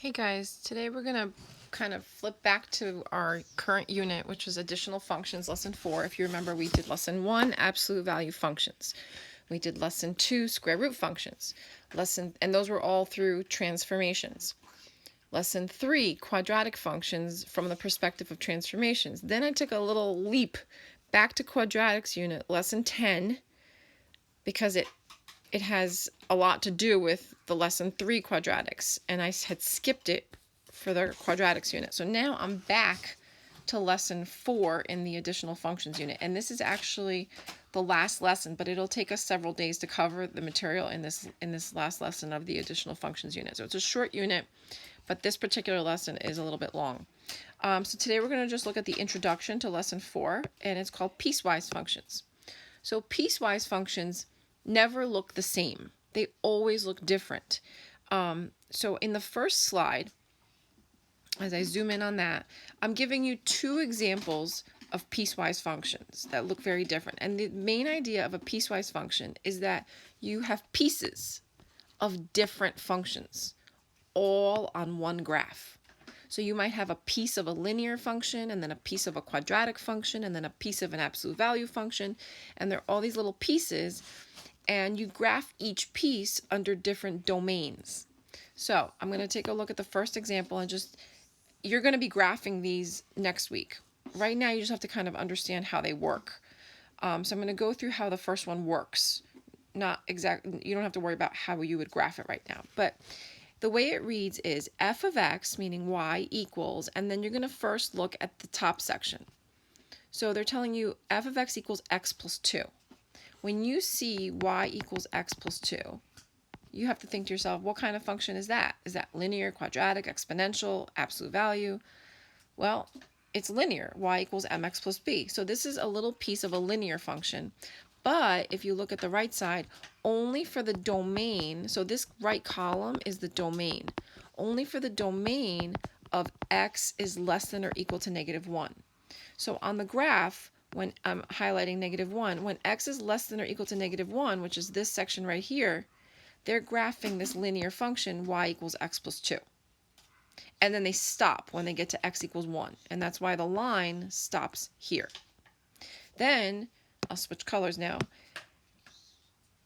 Hey guys, today we're going to kind of flip back to our current unit, which was additional functions, lesson 4. If you remember, we did lesson 1, absolute value functions. We did lesson 2, square root functions. And those were all through transformations. Lesson 3, quadratic functions from the perspective of transformations. Then I took a little leap back to quadratics unit, lesson 10, because it has a lot to do with the lesson 3 quadratics, and I had skipped it for the quadratics unit. So now I'm back to lesson 4 in the additional functions unit, and this is actually the last lesson, but it'll take us several days to cover the material in this last lesson of the additional functions unit. So it's a short unit, but this particular lesson is a little bit long. So today we're going to just look at the introduction to lesson 4, and it's called piecewise functions. So piecewise functions never look the same. They always look different. So in the first slide, as I zoom in on that, I'm giving you 2 examples of piecewise functions that look very different. And the main idea of a piecewise function is that you have pieces of different functions all on one graph. So you might have a piece of a linear function, and then a piece of a quadratic function, and then a piece of an absolute value function, and there are all these little pieces, and you graph each piece under different domains. So I'm going to take a look at the first example, and you're going to be graphing these next week. Right now you just have to kind of understand how they work. So I'm going to go through how the first one works. Not exactly, you don't have to worry about how you would graph it right now, but the way it reads is f of x, meaning y, equals, and then you're going to first look at the top section. So they're telling you f of x equals x plus 2. When you see y equals x plus 2, you have to think to yourself, what kind of function is that? Is that linear, quadratic, exponential, absolute value? Well, it's linear, y equals mx plus b. So this is a little piece of a linear function. But if you look at the right side, only for the domain, so this right column is the domain, only for the domain of x is less than or equal to -1. So on the graph, when I'm highlighting -1, when x is less than or equal to -1, which is this section right here, they're graphing this linear function y equals x plus 2. And then they stop when they get to x equals 1, and that's why the line stops here. Then I'll switch colors now.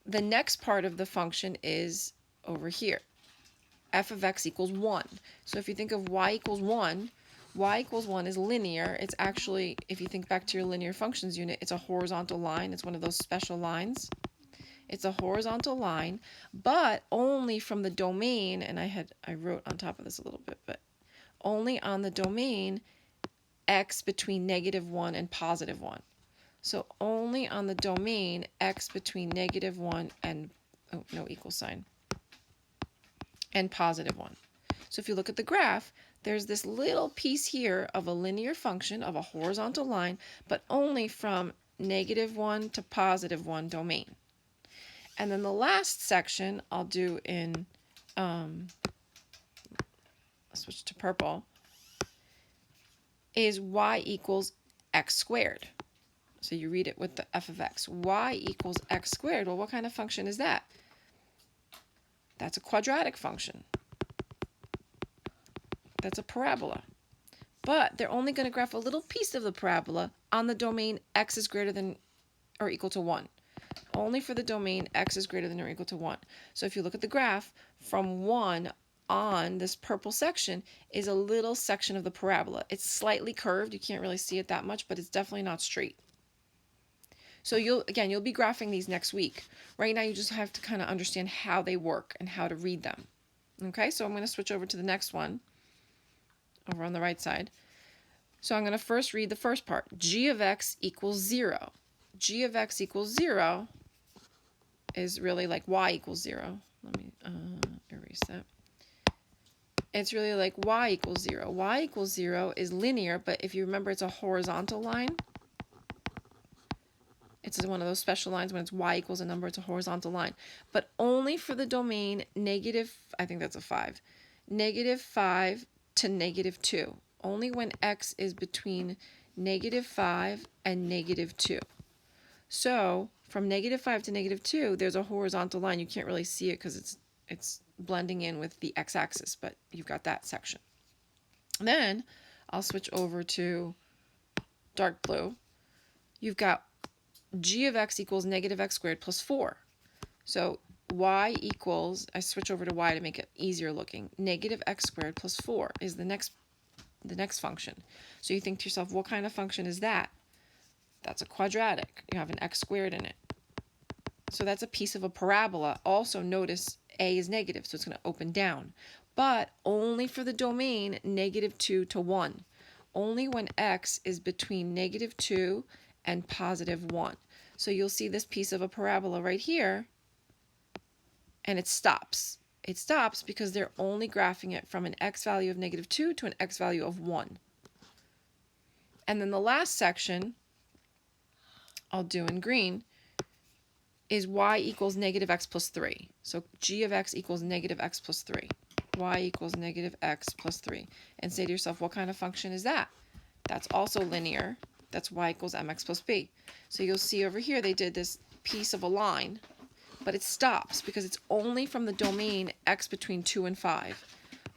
The next part of the function is over here. F of x equals 1. So if you think of y equals 1, y equals 1 is linear. It's actually, if you think back to your linear functions unit, it's a horizontal line. It's one of those special lines. It's a horizontal line, but only from the domain, and I wrote on top of this a little bit, but only on the domain x between -1 and +1. So only on the domain x between -1 and, oh, no equal sign, and +1. So if you look at the graph, there's this little piece here of a linear function of a horizontal line, but only from -1 to +1 domain. And then the last section I'll do in, I'll switch to purple, is y equals x squared. So you read it with the f of x. Y equals x squared. Well, what kind of function is that? That's a quadratic function. That's a parabola. But they're only going to graph a little piece of the parabola on the domain x is greater than or equal to 1. Only for the domain x is greater than or equal to 1. So if you look at the graph, from 1 on, this purple section is a little section of the parabola. It's slightly curved. You can't really see it that much, but it's definitely not straight. So you'll be graphing these next week. Right now you just have to kind of understand how they work and how to read them. Okay, so I'm going to switch over to the next one, over on the right side. So I'm going to first read the first part. G of x equals 0. G of x equals 0 is really like y equals 0. Let me erase that. It's really like y equals 0. Y equals 0 is linear, but if you remember, it's a horizontal line. It's one of those special lines when it's y equals a number, it's a horizontal line. But only for the domain negative, I think that's a 5, -5 to -2. Only when x is between -5 and -2. So from -5 to -2, there's a horizontal line. You can't really see it because it's blending in with the x-axis, but you've got that section. Then I'll switch over to dark blue. You've got g of x equals negative x squared plus 4. So y equals, I switch over to y to make it easier looking, negative x squared plus 4 is the next function. So you think to yourself, what kind of function is that? That's a quadratic. You have an x squared in it. So that's a piece of a parabola. Also notice a is negative, so it's going to open down. But only for the domain -2 to 1. Only when x is between -2 and +1. So you'll see this piece of a parabola right here, and it stops. It stops because they're only graphing it from an x value of -2 to an x value of 1. And then the last section, I'll do in green, is y equals negative x plus 3. So g of x equals negative x plus 3. Y equals negative x plus 3. And say to yourself, what kind of function is that? That's also linear. That's y equals mx plus b. So you'll see over here they did this piece of a line, but it stops because it's only from the domain x between 2 and 5.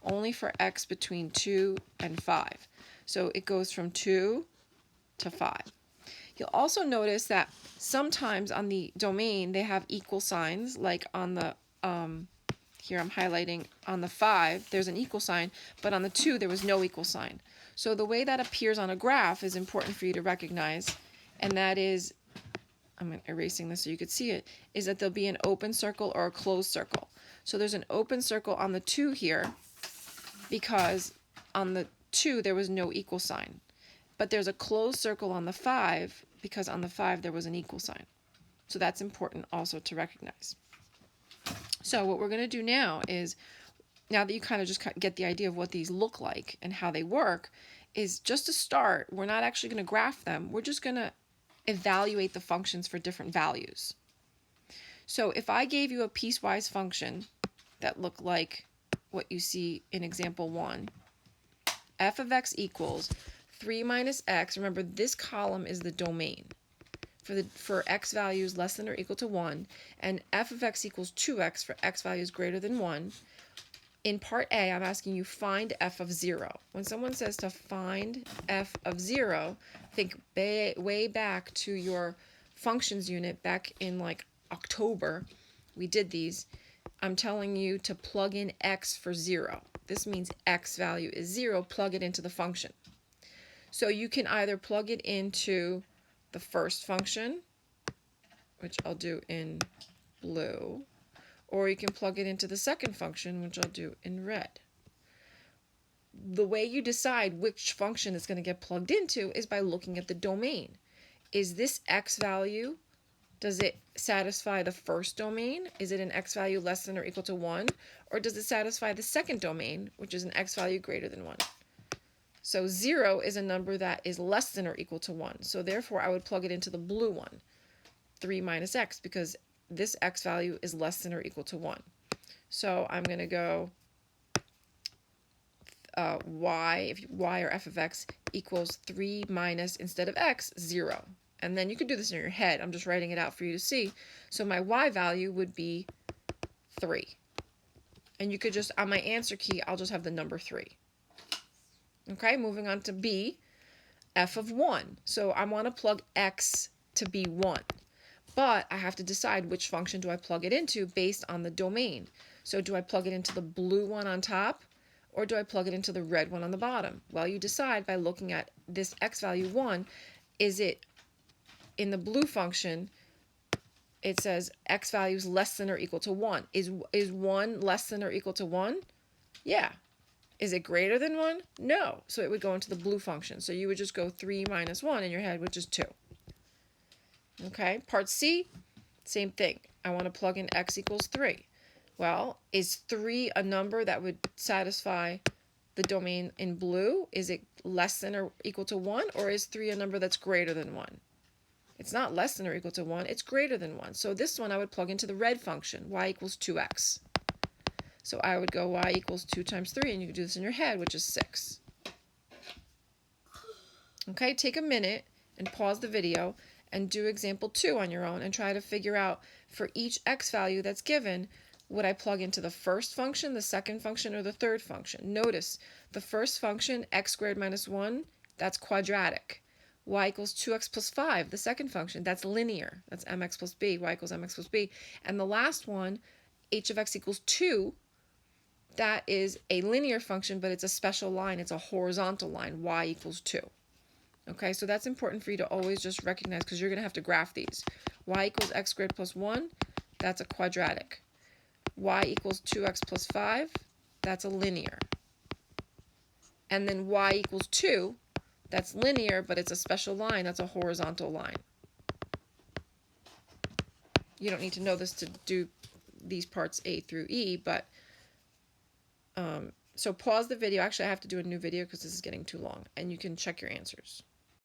Only for x between 2 and 5. So it goes from 2 to 5. You'll also notice that sometimes on the domain they have equal signs, like on the, here I'm highlighting on the 5, there's an equal sign, but on the 2 there was no equal sign. So the way that appears on a graph is important for you to recognize, and that is, I'm erasing this so you could see it, is that there'll be an open circle or a closed circle. So there's an open circle on the 2 here because on the 2 there was no equal sign. But there's a closed circle on the 5 because on the 5 there was an equal sign. So that's important also to recognize. So what we're going to do now is, now that you kind of just get the idea of what these look like and how they work, is just to start, we're not actually going to graph them. We're just going to evaluate the functions for different values. So if I gave you a piecewise function that looked like what you see in example 1, f of x equals 3 minus x, remember this column is the domain for x values less than or equal to 1, and f of x equals 2x for x values greater than 1. In part A, I'm asking you find f of 0. When someone says to find f of 0, think way back to your functions unit back in like October. We did these. I'm telling you to plug in x for 0. This means x value is 0. Plug it into the function. So you can either plug it into the first function, which I'll do in blue, or you can plug it into the second function, which I'll do in red. The way you decide which function it's going to get plugged into is by looking at the domain. Is this x value, does it satisfy the first domain? Is it an x value less than or equal to 1? Or does it satisfy the second domain, which is an x value greater than 1? So 0 is a number that is less than or equal to 1. So therefore I would plug it into the blue one, 3 minus x, because this x value is less than or equal to 1. So I'm going to go y or f of x equals 3 minus, instead of x, 0. And then you can do this in your head. I'm just writing it out for you to see. So my y value would be 3. And you could just, on my answer key, I'll just have the number 3. Okay, moving on to b, f of 1. So I want to plug x to be 1. But I have to decide which function do I plug it into based on the domain. So do I plug it into the blue one on top, or do I plug it into the red one on the bottom? Well, you decide by looking at this x value 1. Is it in the blue function, it says x value is less than or equal to 1. Is 1 less than or equal to 1? Yeah. Is it greater than 1? No. So it would go into the blue function. So you would just go 3 minus 1 in your head, which is 2. Okay, part C, same thing. I want to plug in x equals 3. Well, is 3 a number that would satisfy the domain in blue? Is it less than or equal to 1? Or is 3 a number that's greater than 1? It's not less than or equal to 1. It's greater than 1. So this one I would plug into the red function, y equals 2x. So I would go y equals 2 times 3, and you can do this in your head, which is 6. Okay, take a minute and pause the video and do example 2 on your own and try to figure out for each x value that's given, would I plug into the first function, the second function, or the third function? Notice the first function, x squared minus 1, that's quadratic. Y equals 2x plus 5, the second function, that's linear. That's mx plus b, y equals mx plus b. And the last one, h of x equals 2, that is a linear function, but it's a special line. It's a horizontal line, y equals 2. Okay, so that's important for you to always just recognize because you're going to have to graph these. Y equals x squared plus 1, that's a quadratic. Y equals 2x plus 5, that's a linear. And then y equals 2, that's linear, but it's a special line, that's a horizontal line. You don't need to know this to do these parts A through E, but so pause the video. Actually, I have to do a new video because this is getting too long, and you can check your answers.